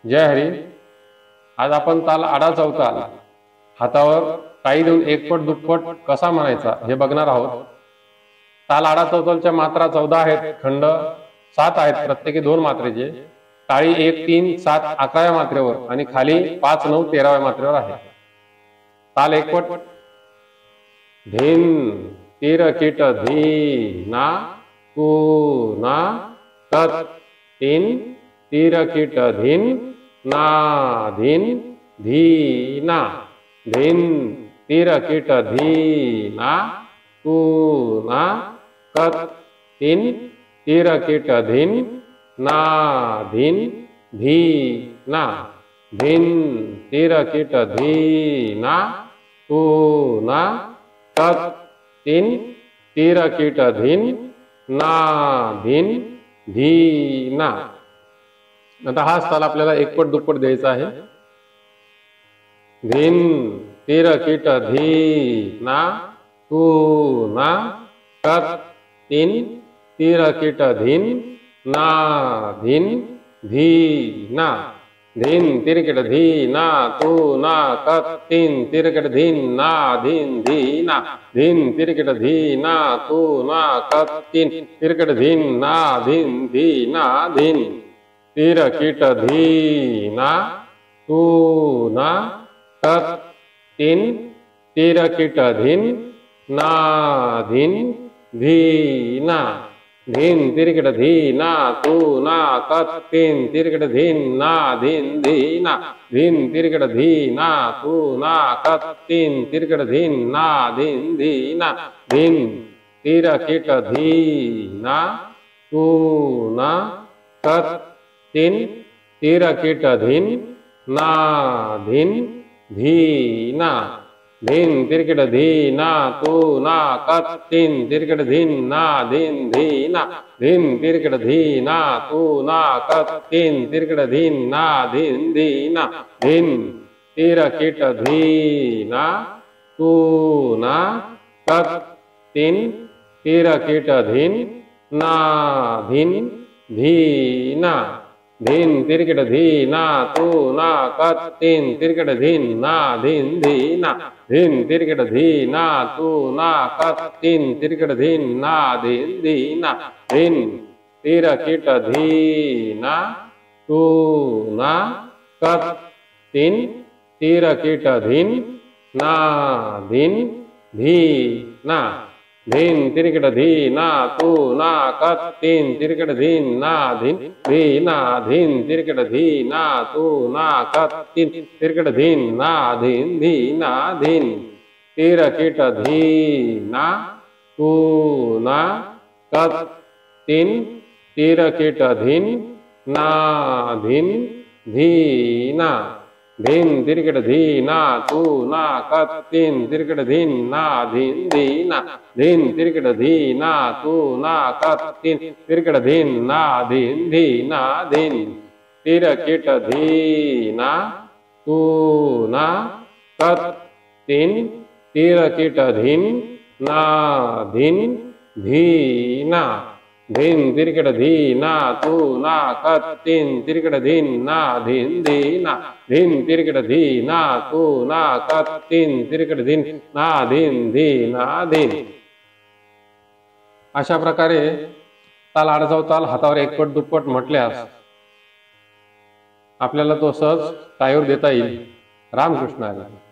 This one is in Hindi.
जय हरी. आज आपण ताल आडा चौताल हातावर टाळी देऊन एकपट दुप्पट कसा म्हणायचा हे बघणार आहोत. ताल आडा चौतालच्या मात्रा 14 आहेत, खंड 7 आहेत, प्रत्येकी 2 मात्रेचे. टाळी 1, 3, 7, 11व्या मात्रेवर आणि खाली 5, 9, 13व्या मात्रेवर आहे. ताल एकपट. धिन तीर कीट धी ना कू ना तत तीन तीर कीट धिन ना धिन धी ना धिन तीर कीट धी ना कू ना कत तीन तीर कीट धिन ना धिन धी ना धिन तीर कीट धी ना कू ना तत तीन तीर कीट धिन ना धिन धी ना. आता हा ताल आपल्याला एकपट दुप्पट द्यायचा आहे. धिन तीर कीट धी ना कू ना तत तीन तीर कीट धिन ना धिन धी ना धिन तीर कीट धी ना कू ना कत तीन तीर कीट धिन ना धिन धी ना धिन तीर कीट धी ना कू ना कत तीन तीर कीट धिन ना धिन धी ना धिन तीर कीट धी ना कू ना कत तीन तीर कीट धिन ना धिन धी ना धिन तीर कीट धी ना कू ना कत तीन तीर कीट धिन ना धिन धी ना धिन तीर कीट धी ना कू ना कत तीन तीर कीट धिन ना धिन धी ना धिन तीर कीट धी ना कू ना कत तीन तीर कीट धिन ना धिन धी ना धिन तीर कीट धी ना कू ना कत तीन तीर कीट धिन ना धिन धी ना धिन तीर कीट धी ना कू ना कत तीन तीर कीट धिन ना धिन धी ना धिन तीर कीट धी ना कू ना कत तीन तीर कीट धिन ना धिन धी ना धिन तीर कीट धी ना कू ना कत तीन तीर कीट धिन ना धिन धी ना धिन तीर कीट धी ना कू ना कत तीन तीर कीट धिन ना धिन धी ना धिन तीर कीट धी ना कू ना कत तीन तीर कीट धिन ना धिन धी ना धिन तीर कीट धी ना कू ना कत तीन तीर कीट धिन ना धिन धी ना धिन तीर कीट धी ना कू ना कत तीन तीर कीट धिन ना धिन धी ना धिन तीर कीट धी ना कू ना कत तीन तीर कीट धिन ना धिन धी ना धिन तीर कीट धी ना कू ना कत तीन तीर कीट धिन ना धिन धी ना धिन तीर कीट धी ना कू ना कत तीन तीर कीट धिन ना धिन धी ना धिन तीर कीट धी ना कू ना कत तीन तीर कीट धिन ना धिन धी ना धिन तीर कीट धी ना कू ना कत तीन तीर कीट धिन ना धिन धी ना धिन तीर कीट धी ना कू ना कत तीन तीर कीट धिन ना धिन धी ना धिन. अशा प्रकारे ताल आडचौताल हातावर एकपट दुप्पट म्हटल्यास आपल्याला तो सहज टाळीवर देता येईल. रामकृष्ण हरी.